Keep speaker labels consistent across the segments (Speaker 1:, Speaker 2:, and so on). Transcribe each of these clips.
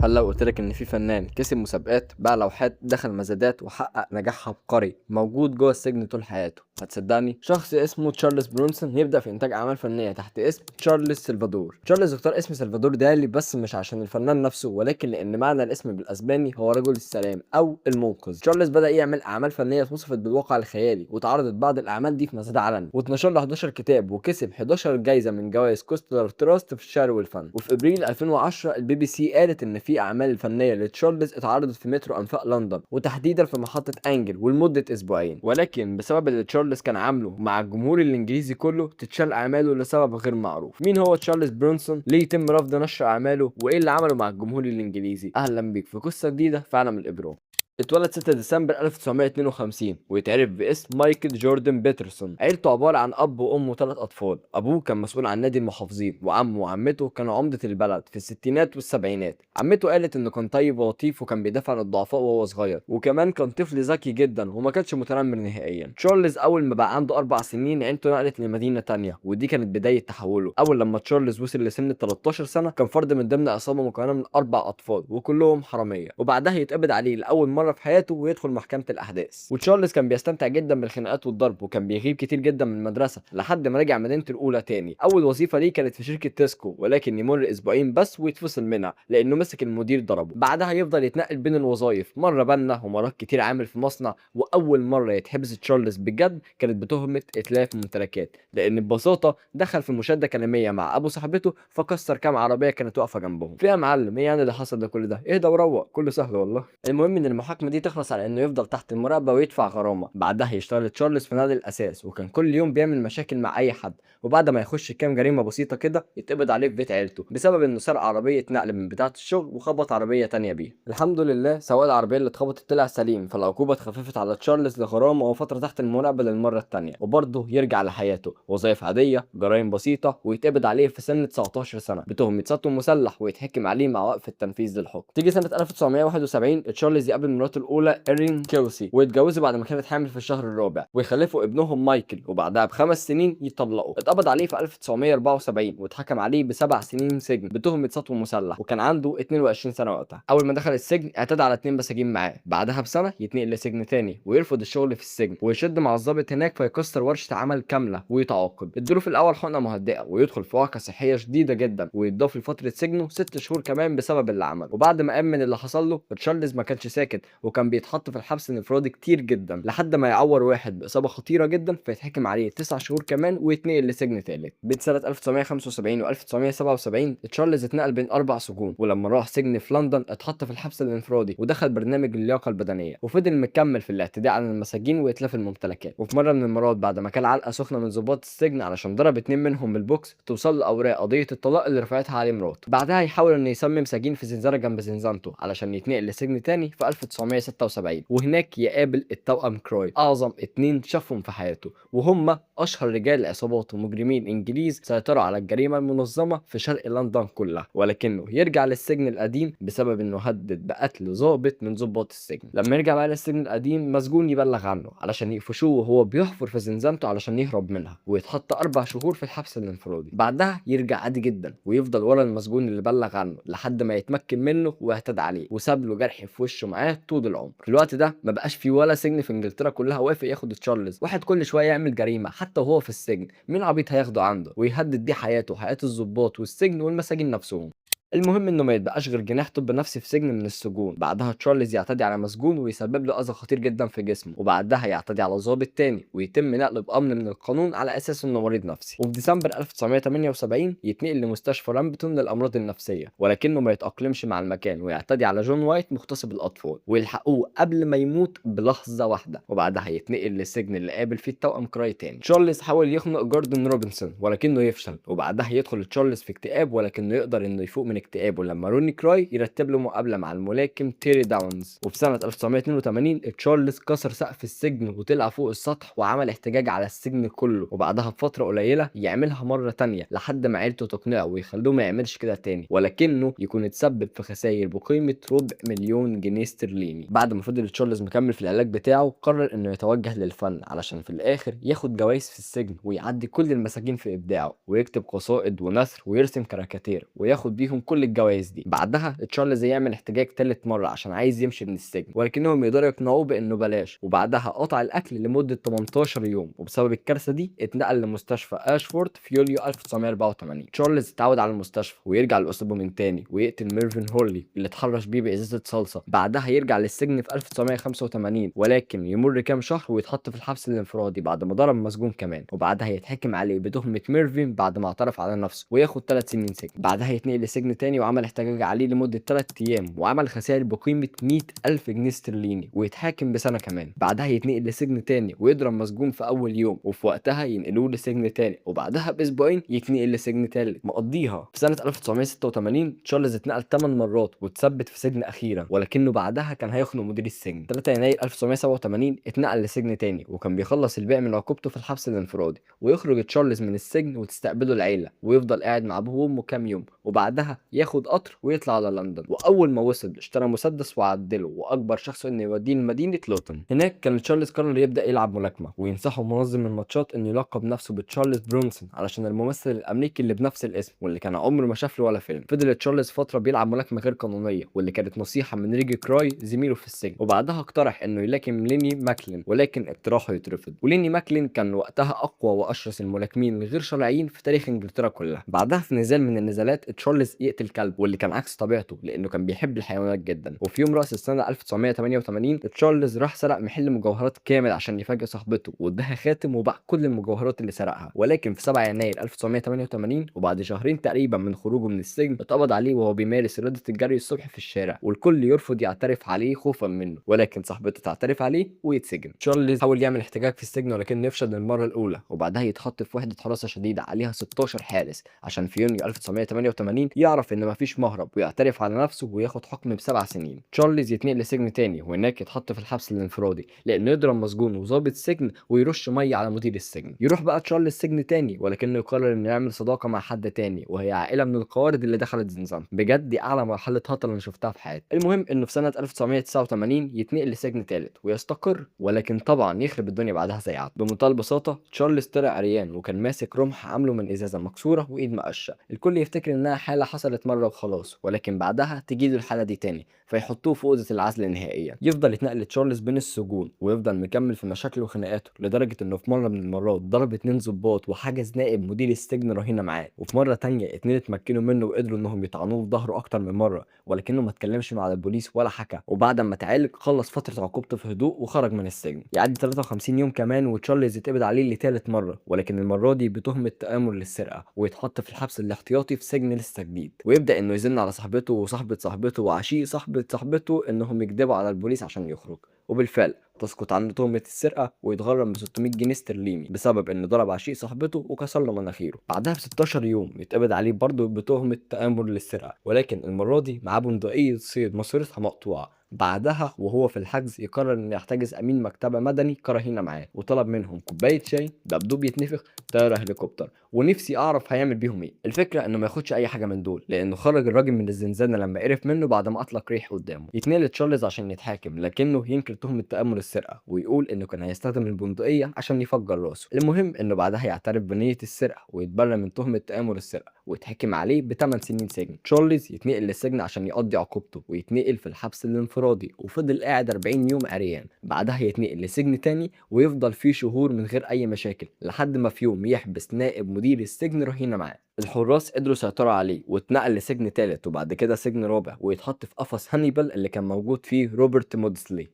Speaker 1: هل لو قلت لك إن في فنان كسب مسابقات، باع لوحات، دخل مزادات وحقق نجاح عبقري موجود جوه السجن طول حياته، هتصدقني؟ شخص اسمه تشارلز برونسون يبدأ في إنتاج أعمال فنية تحت اسم تشارلز سلفادور. تشارلز اختار اسم سلفادور دالي بس مش عشان الفنان نفسه، ولكن لأن معنى الاسم بالأسباني هو رجل السلام أو المنقذ. تشارلز بدأ يعمل أعمال فنية اتوصفت بالواقع الخيالي، واتعرضت بعض الأعمال دي في مزاد علني، واتنشر له 11 كتاب، وكسب 11 جايزة من جوائز كوستلر تراست في الشعر والفن. وفي ابريل 2010 البي بي سي قالت ان في اعمال فنيه لتشارلز اتعرضت في مترو انفاق لندن، وتحديدا في محطه انجل، ولمده اسبوعين. ولكن بسبب اللي تشارلز كان عامله مع الجمهور الانجليزي كله تتشال اعماله لسبب غير معروف. مين هو تشارلز برونسون؟ ليه يتم رفض نشر اعماله؟ وايه اللي عمله مع الجمهور الانجليزي؟ اهلا بيك في قصه جديده في عالم الابرام. اتولد 6 ديسمبر 1952 ويتعرف باسم مايكل جوردن بيترسون. عيلته عبارة عن أب وأم وثلاث أطفال. أبوه كان مسؤول عن نادي المحافظين، وعمه وعمته كانوا عمدة البلد في الستينات والسبعينات. عمته قالت إنه كان طيب ولطيف وكان بيدافع عن الضعفاء وهو صغير، وكمان كان طفل ذكي جدا وما كانش متنمر نهائيا. تشارلز أول ما بقى عنده 4 سنين عيلته نقلت لمدينة تانية، ودي كانت بداية تحوله. أول لما تشارلز وصل لسن 13 سنة كان فرد من ضمن عصابة مكونة من 4 أطفال وكلهم حرامية، وبعدها يتقبض عليه لأول مرة في حياته ويدخل محكمة الأحداث. وتشارلز كان بيستمتع جدا بالخناقات والضرب، وكان بيغيب كتير جدا من المدرسة لحد ما رجع مدينته الأولى تاني. أول وظيفة ليه كانت في شركة تيسكو، ولكن يمر أسبوعين بس ويتفصل منها لأنه مسك المدير ضربه. بعدها يفضل يتنقل بين الوظائف، مرة بنا ومرات كتير عامل في مصنع. وأول مرة يتحبس تشارلز بجد كانت بتهمة إتلاف ممتلكات، لأن ببساطة دخل في مشادة كلامية مع أبو صاحبته فكسر كام عربية كانت واقفة جنبهم. فيها معلم، إيه يعني اللي حصل ده كل ده؟ اهدى وروق، كله سهل والله. المهم ان المحاكمه دي تخلص على انه يفضل تحت المراقبه ويدفع غرامه. بعدها يشتغل تشارلز في نادي الاساس، وكان كل يوم بيعمل مشاكل مع اي حد، وبعد ما يخش كام جريمه بسيطه كده يتقبض عليه في بيت عيلته بسبب انه سرق عربيه نقل من بتاعه الشغل وخبط عربيه تانية بيها. الحمد لله سواق العربيه اللي اتخبطت طلع سليم، فالعقوبه اتخففت على تشارلز لغرامه وفتره تحت المراقبه للمره التانية، وبرضه يرجع لحياته، وظائف عاديه، جرائم بسيطه، ويتقبض عليه في سن 19 سنه بتهمه سطو مسلح، ويتحكم عليه مع وقف التنفيذ للحكم. تيجي سنه 1971 تشارلز يقابل مراته الاولى ايرين كيلسي، ويتجوزوا بعد ما كانت حامل في الشهر الرابع، ويخلفوا ابنهم مايكل، وبعدها ب5 سنين يطلقوا. اتقبض عليه في 1974 واتحكم عليه ب7 سنين سجن بتهمه سطو مسلح، وكان عنده 22 سنه وقتها. اول ما دخل السجن اعتدى على 2 مساجين معاه، بعدها بسنه يتنقل لسجن تاني ويرفض الشغل في السجن، ويشد مع الضابط هناك فيكسر ورشه عمل كامله ويتعاقب. ادوله في الاول حقنه مهدئه ويدخل في وعكه صحيه شديده جدا، ويتضاف لفتره سجنه 6 شهور كمان بسبب اللي عمله. وبعد ما امن اللي حصل له تشارلز ما كانش ساكت، وكان بيتحط في الحبس الانفرادي كتير جدا لحد ما يعور واحد باصابه خطيره جدا فيتحكم عليه 9 شهور كمان ويتنقل لسجن ثالث. بين سنه 1975 و 1977 تشارلز اتنقل بين 4 سجون، ولما راح سجن في لندن اتحط في الحبس الانفرادي ودخل برنامج اللياقه البدنيه، وفضل مكمل في الاعتداء على المساجين واتلاف الممتلكات. وفي مره من المرات بعد ما كان علقه سخنه من ضباط السجن علشان ضرب 2 منهم بالبوكس توصل له اوراق قضيه الطلاق اللي رفعتها عليه مراته. بعدها يحاول انه يسمم سجين في زنزانه جنب زنزانته علشان يتنقل لسجن تاني في 1976، وهناك يقابل التوأم كروي، اعظم 2 شافهم في حياته، وهم اشهر رجال عصابات ومجرمين انجليز سيطروا على الجريمه المنظمه في شرق لندن كلها. ولكنه يرجع للسجن القديم بسبب انه هدد بقتل ضابط من ضباط السجن. لما يرجع بقى للسجن القديم مسجون يبلغ عنه علشان يقفشوه وهو بيحفر في زنزانته علشان يهرب منها، ويتحط 4 شهور في الحبس الانفرادي. بعدها يرجع عادي جدا ويفضل ورا المسجون اللي بلغ عنه لحد ما يتمكن منه واعتدى عليه، وساب له جرح في وشه معاه طول العمر. في الوقت ده ما بقاش في ولا سجن في انجلترا كلها وافق ياخد تشارلز. واحد كل شويه يعمل جريمه حتى وهو في السجن، مين عبيط هياخده عنده ويهدد بيه حياته وحياه الضباط والسجن والمساجين نفسهم؟ المهم انه ما يتبقاش غير جناح طب نفسي في سجن من السجون. بعدها تشارلز يعتدي على مسجون ويسبب له اذى خطير جدا في جسمه، وبعدها يعتدي على ضابط تاني ويتم نقله بامن من القانون على اساس انه مريض نفسي. وفي ديسمبر 1978 يتنقل لمستشفى رامبتون للامراض النفسيه، ولكنه ما يتاقلمش مع المكان ويعتدي على جون وايت مغتصب الاطفال، ويلحقوه قبل ما يموت بلحظه واحده. وبعدها يتنقل للسجن اللي قابل فيه التوأم كراي تاني. تشارلز حاول يخنق جوردن روبنسون ولكنه يفشل، وبعدها يدخل تشارلز في اكتئاب، ولكنه يقدر انه يفوق من اكتئابه لما روني كراي يرتب له مقابله مع الملاكم تيري داونز. وفي سنه 1982 تشارلز كسر سقف السجن وطلع فوق السطح وعمل احتجاج على السجن كله، وبعدها بفتره قليله يعملها مره تانية لحد ما عيلته تقنعه ويخلوه ما يعملش كده تاني، ولكنه يكون اتسبب في خسائر بقيمه ربع مليون جنيه استرليني. بعد ما فضل تشارلز مكمل في العلاج بتاعه قرر انه يتوجه للفن علشان في الاخر ياخد جوائز في السجن ويعدي كل المساجين في ابداعه، ويكتب قصائد ونثر ويرسم كاريكاتير وياخد بيهم كل الجوائز دي. بعدها تشارلز يعمل احتجاج تالت مرة عشان عايز يمشي من السجن، ولكنهم يقدروا يقنعوه بانه بلاش. وبعدها قطع الاكل لمدة 18 يوم، وبسبب الكارثة دي اتنقل لمستشفى اشفورد في يوليو 1984. تشارلز اتعود على المستشفى ويرجع لاسلوبه من تاني ويقتل ميرفين هورلي اللي اتحرش بيه بازازة صلصة. بعدها يرجع للسجن في 1985، ولكن يمر كام شهر ويتحط في الحبس الانفرادي بعد ما ضرب مسجون كمان. وبعدها يتحكم عليه بتهمة ميرفين بعد ما اعترف على نفسه وياخد 3 سنين سجن. بعدها يتنقل لسجن تاني وعمل احتجاج عليه لمدة 3 ايام وعمل خسائر بقيمة 100,000 جنيه استرليني ويتحاكم بسنة كمان. بعدها يتنقل لسجن تاني ويضرب مسجون في اول يوم، وفي وقتها ينقلوه لسجن تاني، وبعدها باسبوعين يتنقل لسجن تالت. مقضيها في سنة 1986 تشارلز اتنقل 8 مرات واتثبت في سجن اخيرا، ولكنه بعدها كان هيخنق مدير السجن. 3 يناير 1987 اتنقل لسجن تاني وكان بيخلص الباقي من عقوبته في الحبس الانفرادي. ويخرج تشارلز من السجن وتستقبله العيلة ويفضل قاعد مع ابوه وامه كام يوم، وبعدها ياخد قطر ويطلع على لندن. واول ما وصل اشترى مسدس وعدله واكبر شخص انه يوديه لمدينة لوتون. هناك كان تشارلز قرر يبدا يلعب ملاكمة، وينصحه منظم الماتشات انه يلقب نفسه بتشارلز برونسون علشان الممثل الامريكي اللي بنفس الاسم واللي كان عمره ما شاف له ولا فيلم. فضل تشارلز فترة بيلعب ملاكمة غير قانونية، واللي كانت نصيحة من ريجي كراي زميله في السجن. وبعدها اقترح انه يلاكم ليني ماكلين، ولكن اقتراحه يترفض. وليني ماكلين كان وقتها اقوى واشرس الملاكمين الغير شرعيين في تاريخ انجلترا كلها. بعدها في نزال من النزالات تشارلز يقتل كلب، واللي كان عكس طبيعته لانه كان بيحب الحيوانات جدا. وفي يوم راس السنة 1988 تشارلز راح سرق محل مجوهرات كامل عشان يفاجئ صاحبته واداها خاتم وباع كل المجوهرات اللي سرقها. ولكن في 7 يناير 1988 وبعد شهرين تقريبا من خروجه من السجن اتقبض عليه وهو بيمارس رياضة الجري الصبح في الشارع، والكل يرفض يعترف عليه خوفا منه، ولكن صاحبته تعترف عليه ويتسجن. تشارلز حاول يعمل احتجاج في السجن ولكن يفشل المرة الأولى، وبعدها يتحط في وحدة حراسة شديدة عليها 16 حارس عشان في يونيو 1988 يعرف إن مفيش مهرب ويعترف على نفسه وياخد حكم ب7 سنين. تشارلز يتنقل لسجن تاني وهناك يتحط في الحبس الانفرادي لأنه يضرب مسجون وظابط سجن ويرش مية على مدير السجن. يروح بقى تشارلز سجن تاني ولكنه يقرر إنه يعمل صداقة مع حد تاني، وهي عائلة من القوارض اللي دخلت زنزانة. بجد دي أعلى مرحلة هطل أنا شفتها في حياتي. المهم إنه في سنة 1989 يتنقل لسجن تالت ويستقر، ولكن طبعا يخرب الدنيا بعدها زي عاد. بمنتهى البساطة تشارلز طلع عريان وكان ماسك رمح عامله من ازازة مكسورة وايد مقشة. الكل يفتكر انها حالة حصلت مرة وخلاص، ولكن بعدها تجيله الحالة دي تاني فيحطوه في أوضة العزل نهائيا. يفضل يتنقل تشارلز بين السجون ويفضل مكمل في مشاكله وخناقاته، لدرجة انه في مرة من المرات ضرب 2 ضباط وحجز نائب مدير السجن رهينة معاه. وفي مرة تانية 2 اتمكنوا منه وقدروا انهم يطعنوه في ظهره اكتر من مرة، ولكنه ما اتكلمش مع البوليس ولا حكى. وبعد ما اتعالج خلص فترة عقوبته في هدوء وخرج من السجن. يعدي 53 يوم كمان وتشارلز يتقبض عليه لتالت مرة، ولكن المرة دي بتهمة تآمر للسرقة، ويتحط في الحبس الاحتياطي في سجن لسه جديد. ويبدأ انه يزن على صاحبته وصاحبة صاحبته وعشيق صاحبة صاحبته انهم يكذبوا على البوليس عشان يخرج، وبالفعل تسقط عنه تهمة السرقة ويتغرم ب 600 جنيه استرليني بسبب انه ضرب عشيق صاحبته وكسر له مناخيره. بعدها ب 16 يوم يتقبض عليه برضه بتهمة تآمر للسرقة، ولكن المرة دي معاه بندقية صيد ماسورتها مقطوعة. بعدها وهو في الحجز يقرر انه يحتجز امين مكتبه مدني كرهينه معاه، وطلب منهم كوبايه شاي، دبدوب يتنفخ، طياره هليكوبتر. ونفسي اعرف هيعمل بيهم ايه. الفكره انه ما ياخدش اي حاجه من دول لانه خرج الراجل من الزنزانه لما قرف منه بعد ما اطلق ريح قدامه. يتنقل تشارلز عشان يتحاكم لكنه ينكر تهمه تامر السرقه ويقول انه كان هيستخدم البندقيه عشان يفجر راسه. المهم انه بعدها يعترف بنيه السرقه ويتبرى من تهمه تامر السرقه ويتحكم عليه ب8 سنين سجن. تشارلز يتنقل للسجن عشان يقضي عقوبته ويتنقل في الحبس الانفرادي وفضل قاعد 40 يوم عريان. بعدها يتنقل لسجن تاني ويفضل فيه شهور من غير اي مشاكل لحد ما في يوم يحبس نائب مدير السجن رهينه معاه. الحراس قدروا يسيطروا عليه واتنقل لسجن تالت وبعد كده سجن رابع ويتحط في قفص هانيبال اللي كان موجود فيه روبرت مودسلي.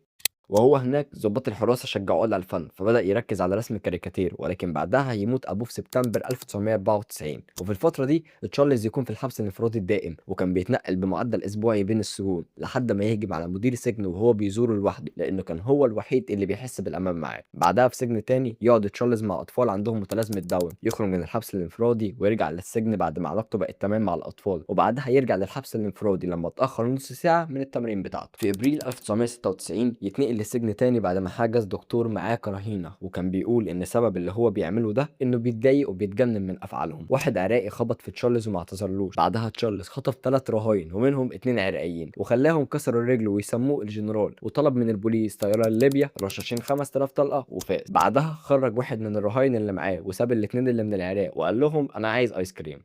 Speaker 1: وهو هناك ضباط الحراسة شجعوه على الفن فبدأ يركز على رسم الكاريكاتير، ولكن بعدها يموت أبوه في سبتمبر 1994. وفي الفترة دي تشارلز يكون في الحبس الانفرادي الدائم وكان بيتنقل بمعدل أسبوعي بين السجون لحد ما يهجم على مدير السجن وهو بيزوره لوحده لأنه كان هو الوحيد اللي بيحس بالأمان معاه. بعدها في سجن تاني يقعد تشارلز مع أطفال عندهم متلازمة داون، يخرج من الحبس الانفرادي ويرجع للسجن بعد ما علاقته بقت تمام مع الأطفال، وبعدها يرجع للحبس الانفرادي لما اتأخر نص ساعة من التمرين بتاعته. في أبريل 1996 يتنقل لسجن تاني بعد ما حجز دكتور معاه كرهينة، وكان بيقول ان سبب اللي هو بيعمله ده انه بيتضايق وبيتجنن من افعالهم. واحد عراقي خبط في تشارلز وما اعتذرلوش. بعدها تشارلز خطف 3 رهاين ومنهم 2 عراقيين وخلاهم كسروا رجله ويسموه الجنرال، وطلب من البوليس طياره لليبيا رشاشين 5000 طلقه وفاز. بعدها خرج واحد من الرهاين اللي معاه وساب ال2 اللي من العراق وقال لهم انا عايز ايس كريم.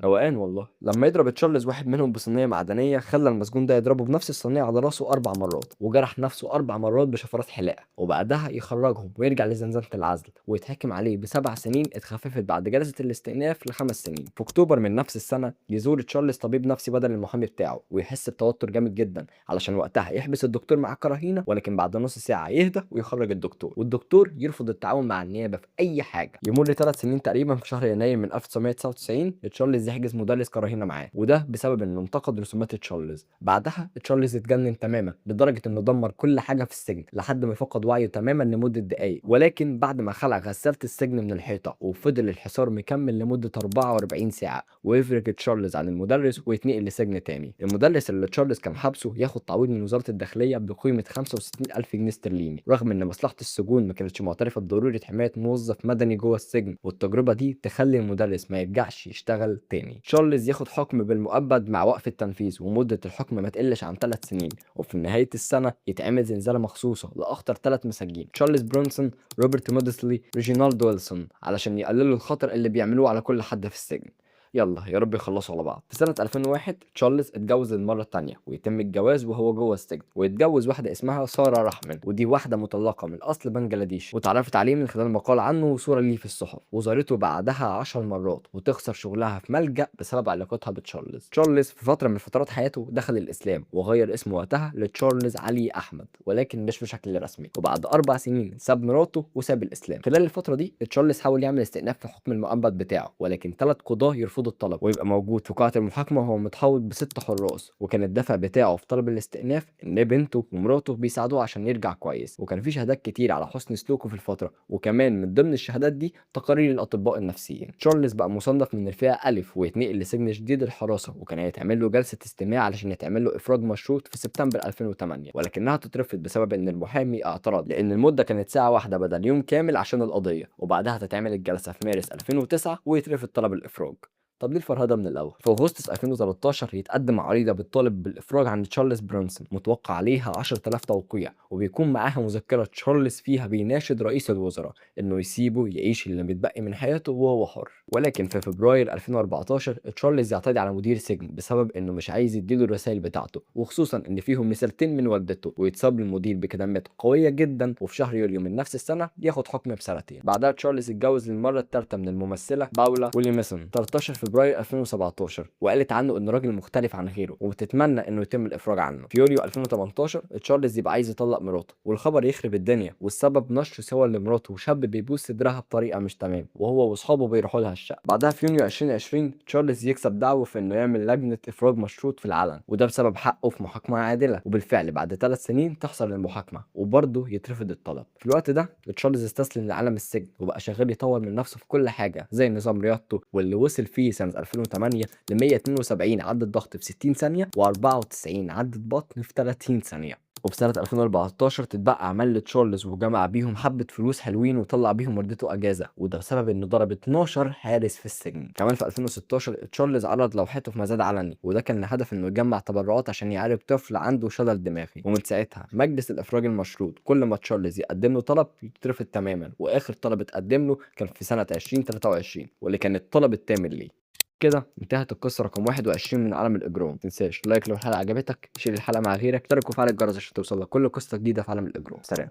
Speaker 1: روقان والله. لما يضرب تشارلز واحد منهم بصينيه معدنيه، خلى المسجون ده يضربه بنفس الصينيه على راسه 4 مرات، وجرح نفسه 4 مرات بشفرات حلاقه، وبعدها يخرجهم ويرجع لزنزانه العزل، ويتحكم عليه ب7 سنين اتخففت بعد جلسه الاستئناف ل5 سنين. في اكتوبر من نفس السنه يزور تشارلز طبيب نفسي بدل المحامي بتاعه، ويحس بتوتر جامد جدا علشان وقتها يحبس الدكتور مع كراهينه، ولكن بعد نص ساعه يهدى ويخرج الدكتور، والدكتور يرفض التعاون مع النيابه في اي حاجه. يمر 3 سنين تقريبا في شهر يناير من 1999 تشارلز يحجز مدرس كراهينه معاه، وده بسبب انه انتقد رسومات تشارلز. بعدها تشارلز اتجنن تماما لدرجه انه دمر كل حاجه في السجن لحد ما فقد وعيه تماما لمده دقائق. ولكن بعد ما خلع غسالة السجن من الحيطه وفضل الحصار مكمل لمده 44 ساعه، ويفرج تشارلز عن المدرس ويتنقل لسجن تاني. المدرس اللي تشارلز كان حابسه ياخد تعويض من وزاره الداخليه بقيمه 65,000 جنيه استرليني، رغم ان مصلحه السجون ما كانتش معترفه بضروره حمايه موظف مدني جوه السجن، والتجربه دي تخلي المدرس ما يرجعش يشتغل تاني. تشارلز ياخد حكم بالمؤبد مع وقف التنفيذ، ومده الحكم ما تقلش عن 3 سنين، وفي نهايه السنه يتعمل زنزانه مخصوصه لاخطر 3 مساجين: تشارلز برونسون، روبرت مودسلي، ريجينالد ويلسون، علشان يقللوا الخطر اللي بيعملوه على كل حد في السجن. يلا يا رب يخلصوا على بعض. في سنة 2001 تشارلز اتجوز للمرة التانية، ويتم الجواز وهو جوه السجن، ويتجوز واحدة اسمها سارة رحمن، ودي واحدة مطلقة من أصل بنجلاديش، واتعرفت عليه من خلال مقال عنه وصورة ليه في الصحف، وزارته بعدها 10 مرات، وتخسر شغلها في ملجأ بسبب علاقتها بتشارلز. تشارلز في فترة من فترات حياته دخل الإسلام، وغير اسمه وقتها لتشارلز علي أحمد، ولكن مش بشكل رسمي، وبعد 4 سنين ساب مراته وساب الإسلام. خلال الفترة دي تشارلز حاول يعمل استئناف في حكم المؤبد بتاعه، ولكن 3 قضاة يرفضوا الطلب، ويبقى موجود في قاعة المحاكمة وهو متحوط ب6 حراس. وكان الدافع بتاعه في طلب الاستئناف ان بنته ومراته بيساعدوه عشان يرجع كويس، وكان في شهادات كتير على حسن سلوكه في الفترة، وكمان من ضمن الشهادات دي تقارير الاطباء النفسيين. تشارلز بقى مصنف من الفئة ألف، ويتنقل لسجن شديد الحراسة، وكان هيتعمل له جلسة استماع علشان يتعمل له إفراج مشروط في سبتمبر 2008، ولكنها تترفض بسبب ان المحامي اعترض، لان المدة كانت ساعة واحدة بدل يوم كامل عشان القضية، وبعدها تتعمل الجلسة في مارس 2009 ويترفض طلب الإفراج. طب ليه الفرهده من الاول؟ في اغسطس 2013 يتقدم عريضه بالطالب بالافراج عن تشارلز برونسون، متوقع عليها 10,000 توقيع، وبيكون معاها مذكره تشارلز فيها بيناشد رئيس الوزراء انه يسيبه يعيش اللي متبقي من حياته وهو حر. ولكن في فبراير 2014 تشارلز يعتدي على مدير سجن بسبب انه مش عايز يديله الرسائل بتاعته، وخصوصا ان فيهم رسالتين من والدته، ويتصاب المدير بكلمات قويه جدا، وفي شهر يوليو من نفس السنه ياخد حكم ب2 سنين. بعدها تشارلز اتجوز للمره الثالثه من الممثله باولا ويليامسون 13 فبراير 2017، وقالت عنه انه راجل مختلف عن غيره، وبتتمنى انه يتم الافراج عنه. في يوليو 2018 تشارلز يبقى عايز يطلق مراته، والخبر يخرب الدنيا، والسبب نشر صور لمراته وشاب بيبوس صدرها بطريقه مش تمام، وهو واصحابه بيروحوا لها الشقه. بعدها في يونيو 2020 تشارلز يكسب دعوه في انه يعمل لجنه افراج مشروط في العلن، وده بسبب حقه في محاكمه عادله، وبالفعل بعد 3 سنين تحصل المحاكمه، وبرضه يترفض الطلب. في الوقت ده تشارلز استسلم لعالم السجن، وبقى شغال يطور من نفسه في كل حاجه، زي نظام رياضته، واللي وصل فيه سنه 2008 ل 172 عدة ضغط في 60 ثانية، و94 عدة بطن في 30 ثانية. وفي سنة 2014 تتبقى أعمال لتشارلز، وجمع بيهم حبة فلوس حلوين وطلع بيهم والدته أجازة، وده بسبب إنه ضرب 12 حارس في السجن. كمان في 2016 تشارلز عرض لوحته في مزاد علني، وده كان الهدف إنه يجمع تبرعات عشان يعالج طفل عنده شلل دماغي. ومن ساعتها مجلس الإفراج المشروط كل ما تشارلز يقدم له طلب يترفض تماما، وآخر طلب اتقدم له كان في سنة 2023، واللي كان الطلب الثامن ليه. كده انتهت القصة رقم 21 من عالم الإجرام. متنساش لايك لو الحلقة عجبتك، شير الحلقة مع غيرك، اشترك وفعل الجرس عشان توصلك كل قصة جديدة في عالم الإجرام. سلام.